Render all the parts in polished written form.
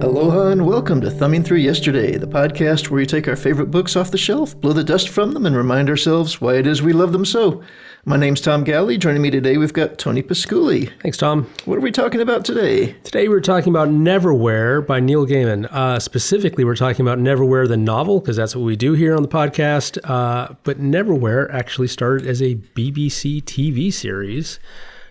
Aloha and welcome to Thumbing Through Yesterday, the podcast where we take our favorite books off the shelf, blow the dust from them, and remind ourselves why it is we love them so. My name's Tom Galley. Joining me today, we've got Tony Pasculi. Thanks, Tom. What are we talking about today? Today we're talking about Neverwhere by Neil Gaiman. Specifically, we're talking about Neverwhere the novel, because that's what we do here on the podcast. But Neverwhere actually started as a BBC TV series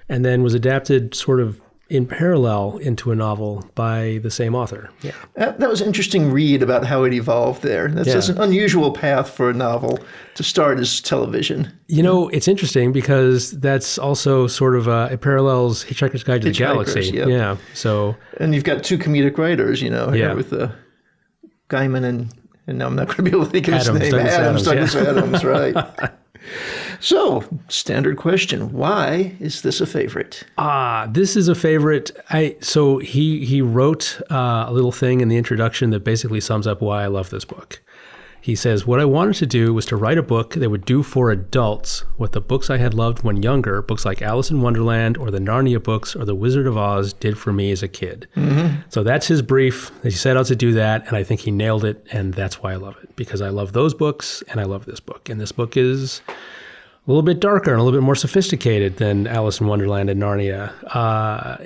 and then was adapted sort of in parallel into a novel by the same author. Yeah, that was an interesting read about how it evolved there. That's an unusual path for a novel to start as television. You know, it's interesting because that's also sort of, it parallels Hitchhiker's Guide to the Galaxy. Yep. Yeah. So, and you've got two comedic writers, you know, yeah, with Gaiman and now I'm not going to be able to think of his name. Douglas Adams, right. So, standard question. Why is this a favorite? This is a favorite. So he wrote a little thing in the introduction that basically sums up why I love this book. He says, what I wanted to do was to write a book that would do for adults what the books I had loved when younger, books like Alice in Wonderland or the Narnia books or The Wizard of Oz did for me as a kid. Mm-hmm. So that's his brief. He set out to do that, and I think he nailed it, and that's why I love it, because I love those books, and I love this book. And this book is a little bit darker and a little bit more sophisticated than Alice in Wonderland and Narnia.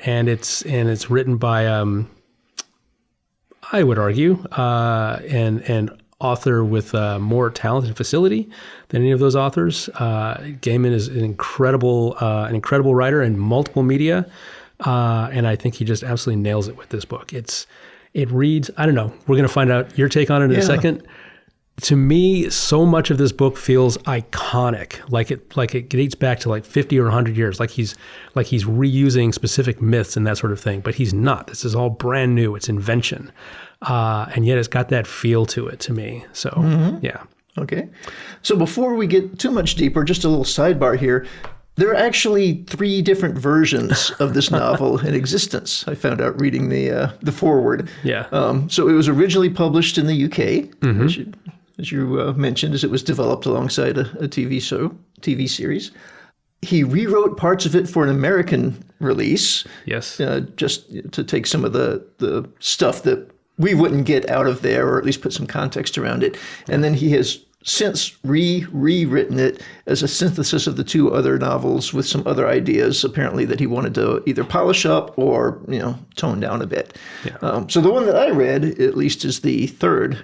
And it's written by, I would argue, an author with more talent and facility than any of those authors. Gaiman is an incredible writer in multiple media, and I think he just absolutely nails it with this book. It reads, I don't know, we're going to find out your take on it in a second. To me, so much of this book feels iconic, like it dates back to like 50 or 100 years, like he's reusing specific myths and that sort of thing. But he's not. This is all brand new. It's invention, and yet it's got that feel to it to me. So yeah. Okay. So before we get too much deeper, just a little sidebar here. There are actually 3 different versions of this novel in existence. I found out reading the foreword. Yeah. So it was originally published in the UK, as you mentioned, as it was developed alongside a TV series. He rewrote parts of it for an American release. Yes. Just to take some of the stuff that we wouldn't get out of there, or at least put some context around it. And then he has since rewritten it as a synthesis of the 2 other novels with some other ideas, apparently, that he wanted to either polish up or, tone down a bit. Yeah. So the one that I read, at least, is the 3rd.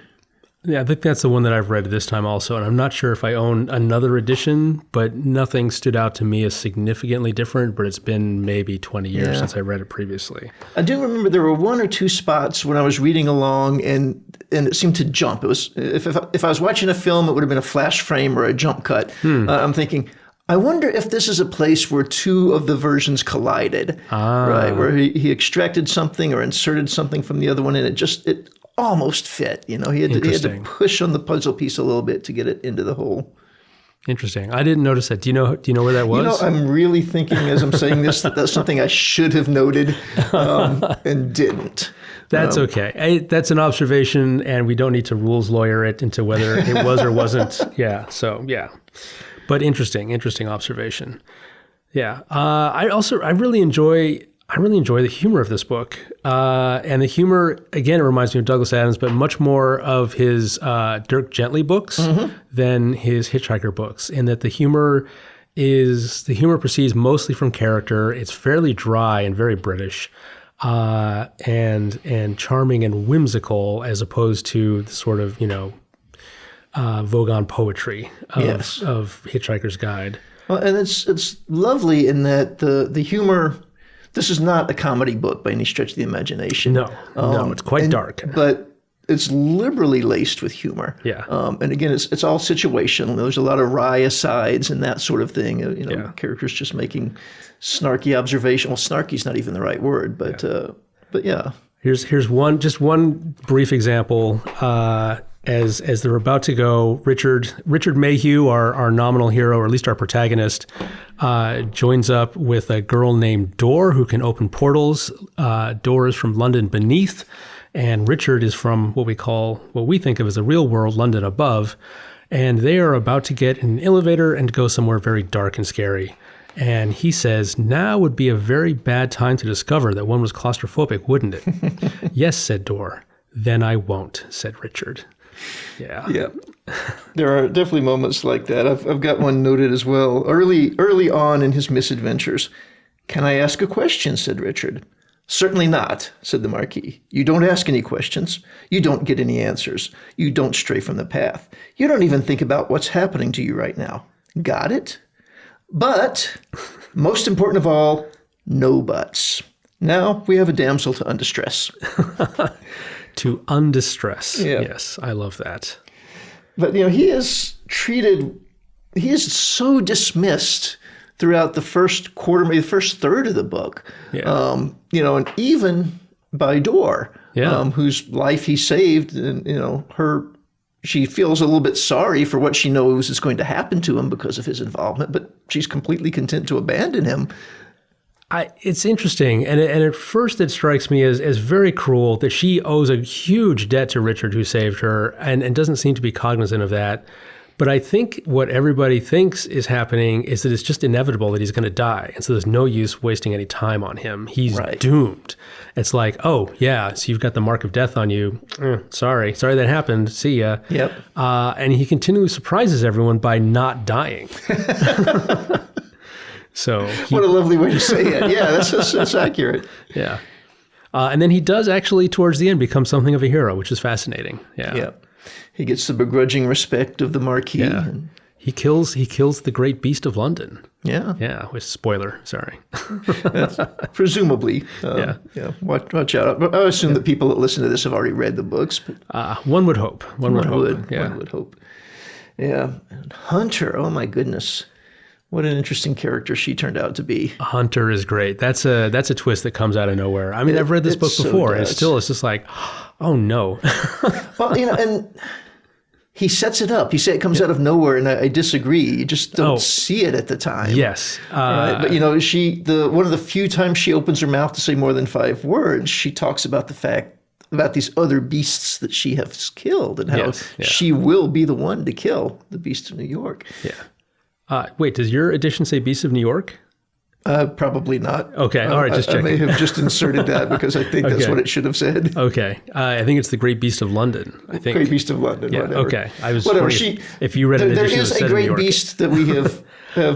Yeah, I think that's the one that I've read this time also, and I'm not sure if I own another edition, but nothing stood out to me as significantly different, but it's been maybe 20 years since I read it previously. I do remember there were 1 or 2 spots when I was reading along and it seemed to jump. It was if I was watching a film, it would have been a flash frame or a jump cut. I'm thinking, I wonder if this is a place where 2 of the versions collided, right? Where he extracted something or inserted something from the other one, and it almost fit. He had to push on the puzzle piece a little bit to get it into the hole. Interesting. I didn't notice that. Do you know where that was? I'm really thinking as I'm saying this that's something I should have noted and didn't. That's okay. That's an observation, and we don't need to rules lawyer it into whether it was or wasn't. Yeah. So yeah, but interesting observation. Yeah. I really enjoy the humor of this book. And the humor, again, it reminds me of Douglas Adams, but much more of his Dirk Gently books than his Hitchhiker books, in that the humor proceeds mostly from character. It's fairly dry and very British, and charming and whimsical, as opposed to the sort of, Vogon poetry of Hitchhiker's Guide. Well, and it's lovely in that the humor. This is not a comedy book by any stretch of the imagination. No, it's quite dark. But it's liberally laced with humor. Yeah. And again, it's all situational. There's a lot of wry asides and that sort of thing. Characters just making snarky observation. Well, snarky's not even the right word, but yeah. Here's one brief example. As they're about to go, Richard Mayhew, our nominal hero, or at least our protagonist, joins up with a girl named Dor, who can open portals. Dor is from London beneath, and Richard is from what we think of as the real world, London above. And they are about to get in an elevator and go somewhere very dark and scary. And he says, now would be a very bad time to discover that one was claustrophobic, wouldn't it? Yes, said Dorr. Then I won't, said Richard. Yeah. Yeah. There are definitely moments like that. I've got one noted as well. Early on in his misadventures. Can I ask a question, said Richard. Certainly not, said the Marquis. You don't ask any questions. You don't get any answers. You don't stray from the path. You don't even think about what's happening to you right now. Got it? But, most important of all, no buts. Now we have a damsel to undistress. To undistress. Yeah. Yes, I love that. But, he is so dismissed throughout the first quarter, maybe the first third of the book. Yeah. And even by Dorr, whose life he saved, and, she feels a little bit sorry for what she knows is going to happen to him because of his involvement, but she's completely content to abandon him. It's interesting, and at first it strikes me as very cruel that she owes a huge debt to Richard, who saved her, and doesn't seem to be cognizant of that. But I think what everybody thinks is happening is that it's just inevitable that he's going to die, and so there's no use wasting any time on him. He's doomed. It's like, oh, yeah, so you've got the mark of death on you. Sorry that happened. See ya. Yep. And he continually surprises everyone by not dying. So what a lovely way to say it. Yeah, that's accurate. Yeah. And then he does actually, towards the end, become something of a hero, which is fascinating. Yeah. Yeah. He gets the begrudging respect of the Marquis. Yeah. He kills the great beast of London. Yeah. Yeah. With spoiler. Sorry. Presumably. Yeah. Watch out. I assume that people that listen to this have already read the books. But one would hope. One would hope. One would hope. Yeah. And Hunter. Oh my goodness. What an interesting character she turned out to be. Hunter is great. That's a twist that comes out of nowhere. I mean, I've read this book before, and it's just like, oh no. Well, and he sets it up. You say it comes out of nowhere, and I disagree. You just don't see it at the time. Yes. Right? But one of the few times she opens her mouth to say more than 5 words, she talks about the fact about these other beasts that she has killed, and how she will be the one to kill the Beast of New York. Yeah. Wait, does your edition say Beasts of New York? Probably not. Okay, all right, just checking. I may have just inserted that because I think that's what it should have said. Okay, I think it's the Great Beast of London. I think Great Beast of London. Yeah. Whatever. Okay, I was whatever. If you read an edition that said there is a New York. great beast that we have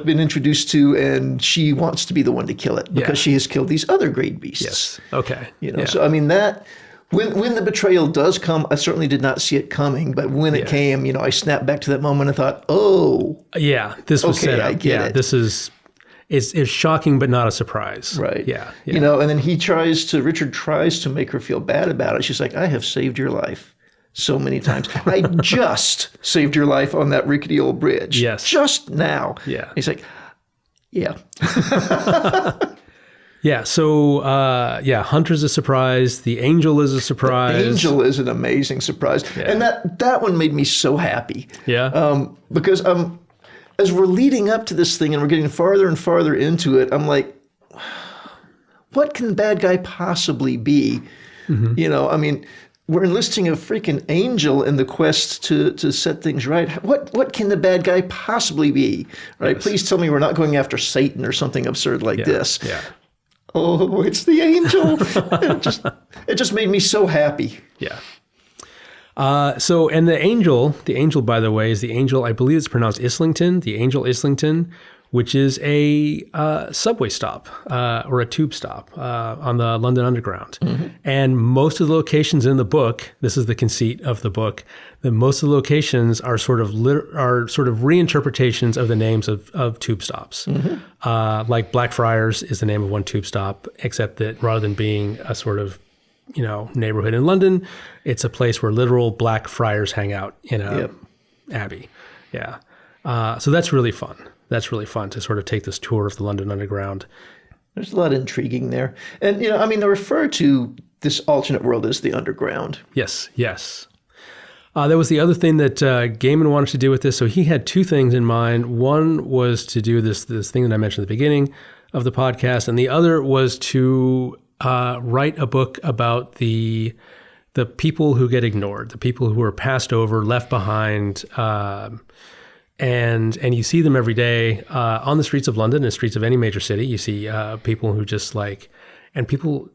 been introduced to, and she wants to be the one to kill it because she has killed these other great beasts. Yes. Okay. So I mean that. When the betrayal does come, I certainly did not see it coming. But when it came, I snapped back to that moment and thought, "Oh, yeah, this was set up. I get it. This is it's shocking, but not a surprise." Right. Yeah. And then Richard tries to make her feel bad about it. She's like, "I have saved your life so many times. I just saved your life on that rickety old bridge. Yes. Just now." Yeah. He's like, "Yeah." Yeah. So, Hunter's a surprise. The Angel is a surprise. The Angel is an amazing surprise. Yeah. And that one made me so happy. Yeah. Because as we're leading up to this thing and we're getting farther and farther into it, I'm like, what can the bad guy possibly be? Mm-hmm. I mean, we're enlisting a freaking angel in the quest to set things right. What can the bad guy possibly be? Right? Yes. Please tell me we're not going after Satan or something absurd like this. Yeah. Oh, it's the Angel. It just made me so happy. Yeah. And the angel, by the way, is the Angel, I believe it's pronounced Islington, the Angel Islington, which is a subway stop or a tube stop on the London Underground. Mm-hmm. And most of the locations in the book, this is the conceit of the book, that most of the locations are sort of reinterpretations of the names of tube stops. Mm-hmm. Like Blackfriars is the name of one tube stop, except that rather than being a sort of neighborhood in London, it's a place where literal black friars hang out in a abbey. Yeah. So that's really fun. That's really fun to sort of take this tour of the London Underground. There's a lot of intriguing there. And, they refer to this alternate world as the Underground. Yes. That was the other thing that Gaiman wanted to do with this. So he had 2 things in mind. One was to do this thing that I mentioned at the beginning of the podcast, and the other was to write a book about the people who get ignored, the people who are passed over, left behind, And you see them every day on the streets of London and streets of any major city. You see people who just like, and people,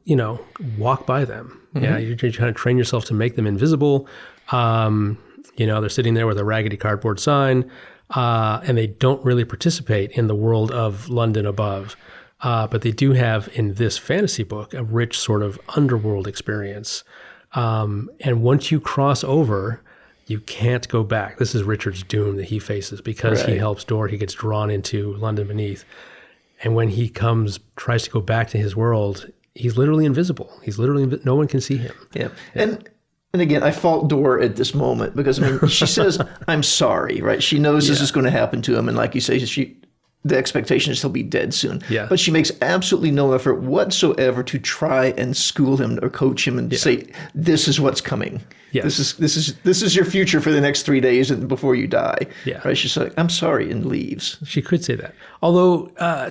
walk by them. Yeah, you're trying to train yourself to make them invisible. They're sitting there with a raggedy cardboard sign, and they don't really participate in the world of London above. But they do have, in this fantasy book, a rich sort of underworld experience. And once you cross over, you can't go back. This is Richard's doom that he faces because he helps Dor. He gets drawn into London beneath. And when he tries to go back to his world, he's literally invisible. No one can see him. Yeah. And again, I fault Dor at this moment because, she says, I'm sorry, right? She knows this is going to happen to him. And like you say, the expectation is he'll be dead soon. Yeah. But she makes absolutely no effort whatsoever to try and school him or coach him and say, this is what's coming. Yes. This is your future for the next 3 days and before you die. Yeah. Right? She's like, I'm sorry, and leaves. She could say that. Although,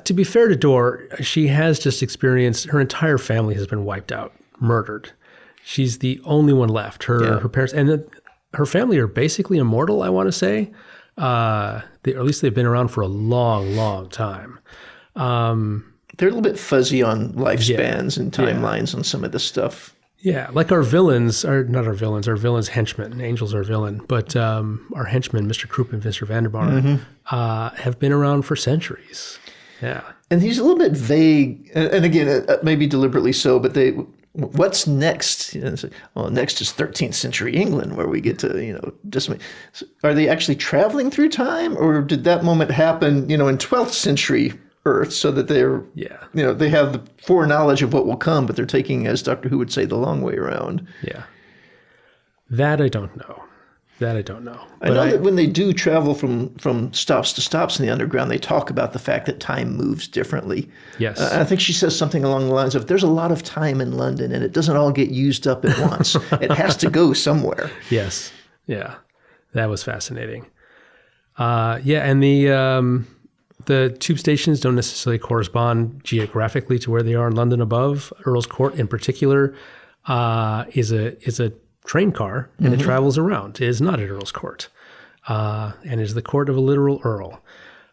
to be fair to Dor, she has just experienced, her entire family has been wiped out, murdered. She's the only one left. Her parents, and her family are basically immortal, I want to say. Or at least they've been around for a long, long time. They're a little bit fuzzy on lifespans and timelines on some of this stuff. Yeah, like our villains, our villains' henchmen. Angel's our villain, but our henchmen, Mr. Krupp and Mr. Vanderbar, have been around for centuries. Yeah. And he's a little bit vague, and again, maybe deliberately so, but what's next? Next is 13th century England, where we get to, are they actually traveling through time, or did that moment happen, in 12th century Earth, so that they're, they have the foreknowledge of what will come, but they're taking, as Doctor Who would say, the long way around. Yeah. That I don't know. I know that when they do travel from stops to stops in the underground, they talk about the fact that time moves differently. Yes. I think she says something along the lines of, there's a lot of time in London, and it doesn't all get used up at once. It has to go somewhere. Yes. Yeah. That was fascinating. And the tube stations don't necessarily correspond geographically to where they are in London above. Earl's Court, in particular, is a train car, and it travels around. It is not at Earl's Court, and is the court of a literal earl.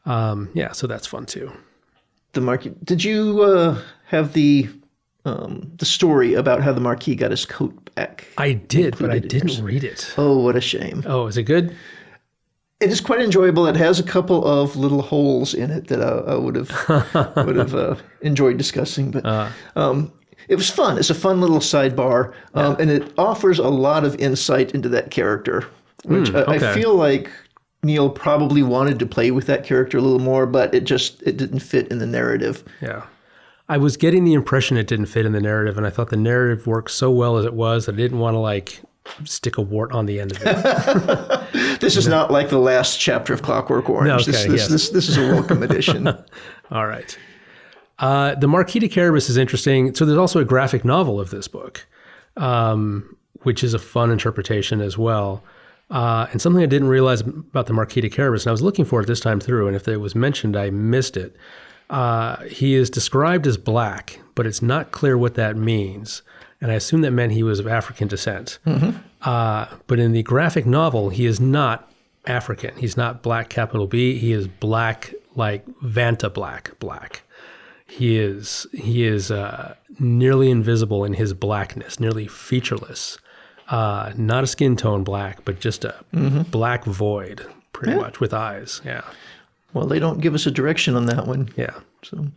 So that's fun too. The Marquis. Did you have the story about how the Marquis got his coat back? I did, but I didn't read it. Oh, what a shame. Oh, is it good? It is quite enjoyable. It has a couple of little holes in it that I would have enjoyed discussing, but it was fun. It's a fun little sidebar, and it offers a lot of insight into that character, which I feel like Neil probably wanted to play with that character a little more, but it didn't fit in the narrative. Yeah. I was getting the impression it didn't fit in the narrative, and I thought the narrative worked so well as it was that I didn't want to stick a wart on the end of it. This is not like the last chapter of Clockwork Orange. No, this is a welcome addition. All right. The Marquis de Carabas is interesting. So there's also a graphic novel of this book, which is a fun interpretation as well. And something I didn't realize about the Marquis de Carabas, and I was looking for it this time through, and if it was mentioned, I missed it. He is described as black, but it's not clear what that means. And I assume that meant he was of African descent. But in the graphic novel, he is not African. He's not black, capital B. He is black, like Vanta black. He is nearly invisible in his blackness, nearly featureless. Not a skin tone black, but just a black void, pretty much, with eyes. Yeah. Well, they don't give us a direction on that one. Yeah. So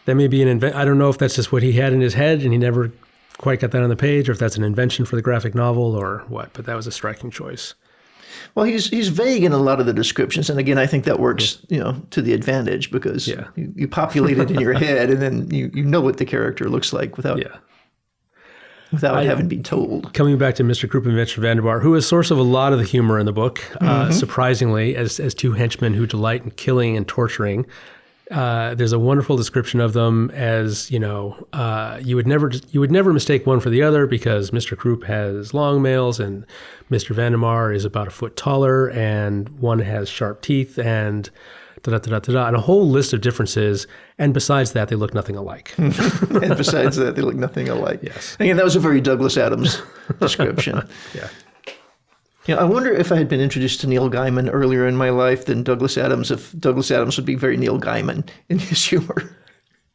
that may be I don't know if that's just what he had in his head and he never quite got that on the page, or if that's an invention for the graphic novel or what, but that was a striking choice. Well, he's vague in a lot of the descriptions, and again, I think that works, to the advantage because you populate it in your head, and then you know what the character looks like without having been told. Coming back to Mr. Krupp and Mr. Vanderbar, who is source of a lot of the humor in the book, surprisingly, as two henchmen who delight in killing and torturing. There's a wonderful description of them as, you would never mistake one for the other because Mr. Krupp has long nails and Mr. Vandermeer is about a foot taller and one has sharp teeth and da-da-da-da-da, and a whole list of differences. And besides that, they look nothing alike. And besides that, they look nothing alike. Yes. Again, that was a very Douglas Adams description. Yeah. Yeah, I wonder if I had been introduced to Neil Gaiman earlier in my life than Douglas Adams, if Douglas Adams would be very Neil Gaiman in his humor.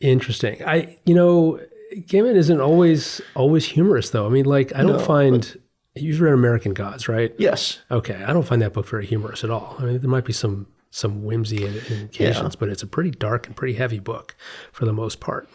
Interesting. Gaiman isn't always humorous, though. I mean, like, I don't find... You've read American Gods, right? Yes. Okay. I don't find that book very humorous at all. I mean, there might be some whimsy in occasions, but it's a pretty dark and pretty heavy book for the most part.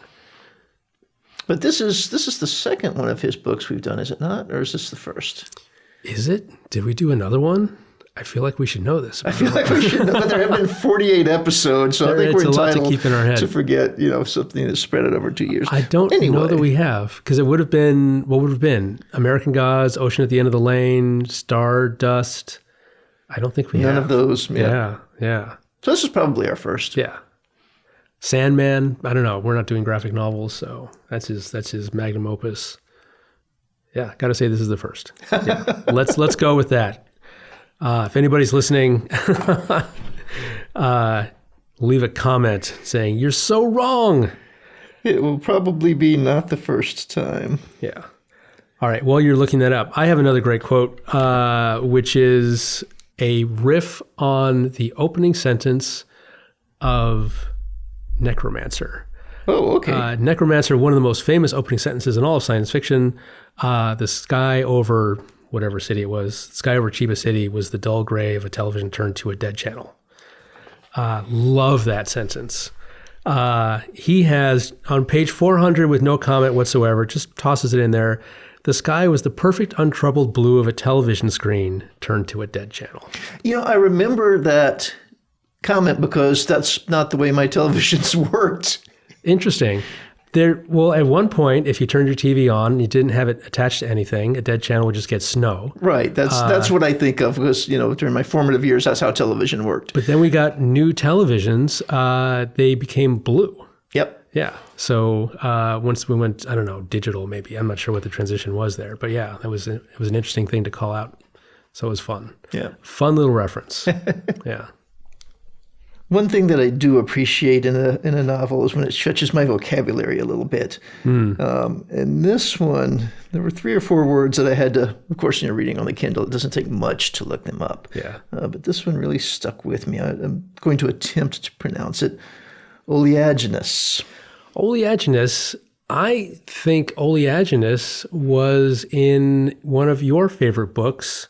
But this is the second one of his books we've done, is it not? Or is this the first? Is it? Did we do another one? I feel like we should know this. I feel like we should know, but there have been 48 episodes, so I think we're entitled to forget, something that's spread out over 2 years. I don't know that we have, because it would have been, what would have been? American Gods, Ocean at the End of the Lane, Stardust. I don't think we have. None of those. Yeah. So this is probably our first. Yeah. Sandman, I don't know. We're not doing graphic novels, so that's his magnum opus. Yeah, got to say this is the first. Yeah. Let's go with that. If anybody's listening, leave a comment saying, "You're so wrong." It will probably be not the first time. Yeah. All right. While you're looking that up, I have another great quote, which is a riff on the opening sentence of Necromancer. Oh, okay. Necromancer, one of the most famous opening sentences in all of science fiction. The sky over whatever city it was, the sky over Chiba City was the dull gray of a television turned to a dead channel. Love that sentence. He has, on page 400 with no comment whatsoever, just tosses it in there, the sky was the perfect untroubled blue of a television screen turned to a dead channel. I remember that comment because that's not the way my televisions worked. Interesting. Well, at one point, if you turned your TV on and you didn't have it attached to anything, a dead channel would just get snow. Right. That's what I think of because, during my formative years, that's how television worked. But then we got new televisions. They became blue. Yep. Yeah. So once we went, I don't know, digital maybe. I'm not sure what the transition was there. But yeah, it was an interesting thing to call out. So it was fun. Yeah. Fun little reference. Yeah. One thing that I do appreciate in a novel is when it stretches my vocabulary a little bit. And this one, there were 3 or 4 words that I had to, of course, reading on the Kindle, it doesn't take much to look them up. Yeah. But this one really stuck with me. I'm going to attempt to pronounce it. Oleaginous. Oleaginous. I think oleaginous was in one of your favorite books,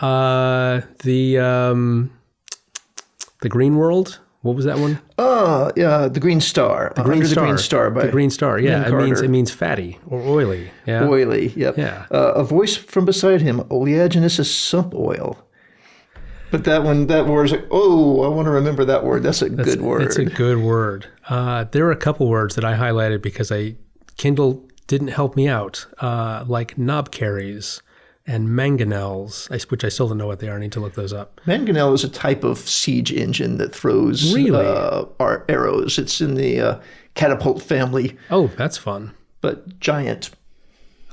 The Green World. What was that one? Yeah, The Green Star. The Green Star. The Green Star. By The Green Star. Yeah, Carter. it means fatty or oily. Yeah. Oily. Yep. Yeah. A voice from beside him. Oleaginous is sump oil. But that word is like, I want to remember that word. That's a good word. It's a good word. There are a couple words that I highlighted because Kindle didn't help me out, like knobkerries and mangonels, which I still don't know what they are. I need to look those up. Mangonel is a type of siege engine that throws arrows. It's in the catapult family. Oh, that's fun. But giant.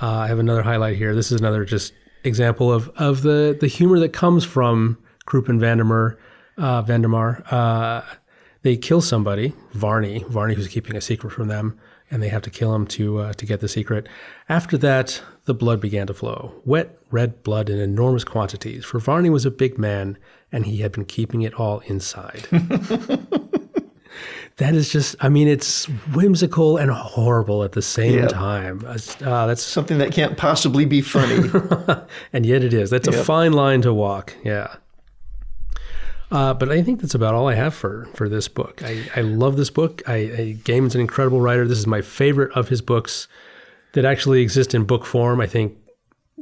I have another highlight here. This is another just example of the humor that comes from Krupp and Vandermeer. They kill somebody, Varney, who's keeping a secret from them, and they have to kill him to get the secret. After that, the blood began to flow, wet red blood in enormous quantities, for Varney was a big man, and he had been keeping it all inside. That is just, it's whimsical and horrible at the same time. That's something that can't possibly be funny. And yet it is. That's a fine line to walk, yeah. But I think that's about all I have for this book. I love this book. Gaiman's an incredible writer. This is my favorite of his books that actually exist in book form. I think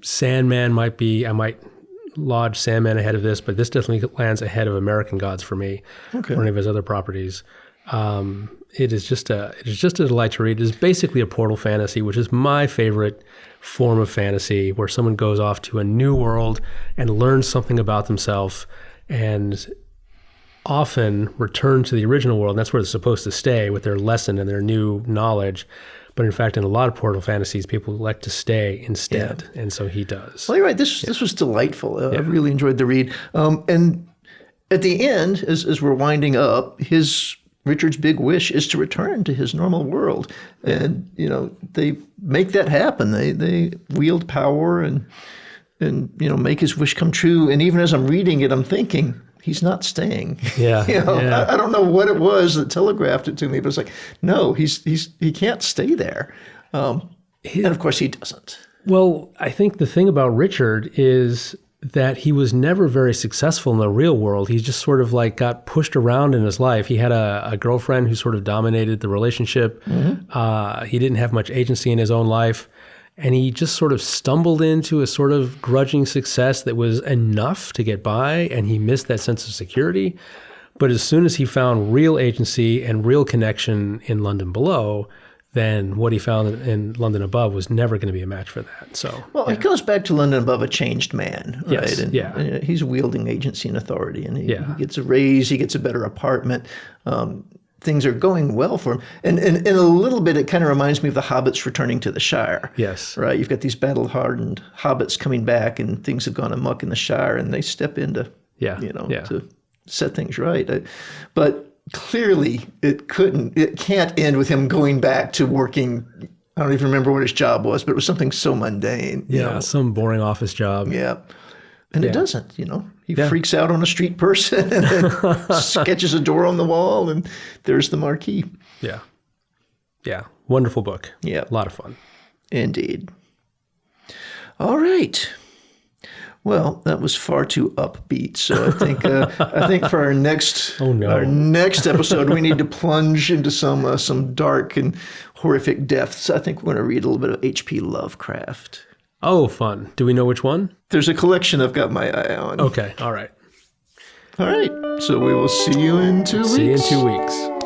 Sandman I might lodge Sandman ahead of this, but this definitely lands ahead of American Gods for me, or any of his other properties. It is just a delight to read. It is basically a portal fantasy, which is my favorite form of fantasy, where someone goes off to a new world and learns something about themselves and often return to the original world. And that's where they're supposed to stay with their lesson and their new knowledge. But in fact, in a lot of portal fantasies, people elect to stay instead. Yeah. And so he does. Well, you're right. This was delightful. I really enjoyed the read. And at the end, as we're winding up, Richard's big wish is to return to his normal world. And, they make that happen. They wield power and and make his wish come true. And even as I'm reading it, I'm thinking, he's not staying. Yeah. I don't know what it was that telegraphed it to me, but it's like, no, he can't stay there. And of course he doesn't. Well, I think the thing about Richard is that he was never very successful in the real world. He just sort of like got pushed around in his life. He had a girlfriend who sort of dominated the relationship. Mm-hmm. He didn't have much agency in his own life. And he just sort of stumbled into a sort of grudging success that was enough to get by, and he missed that sense of security. But as soon as he found real agency and real connection in London Below, then what he found in London Above was never going to be a match for that. So, well, he goes back to London Above a changed man, right? Yes, and he's wielding agency and authority, and he gets a raise, he gets a better apartment. Things are going well for him. And in a little bit, it kind of reminds me of the hobbits returning to the Shire. Yes. Right? You've got these battle-hardened hobbits coming back, and things have gone amok in the Shire, and they step in to, to set things right. But clearly, it can't end with him going back to working. I don't even remember what his job was, but it was something so mundane. Yeah, some boring office job. Yeah. And it doesn't, He freaks out on a street person and then sketches a door on the wall, and there's the marquee. Yeah. Yeah. Wonderful book. Yeah. A lot of fun. Indeed. All right. Well, that was far too upbeat. So I think for our next our next episode, we need to plunge into some dark and horrific depths. I think we're going to read a little bit of H.P. Lovecraft. Oh, fun. Do we know which one? There's a collection I've got my eye on. Okay. All right. All right. So we will see you in 2 weeks. See you in 2 weeks.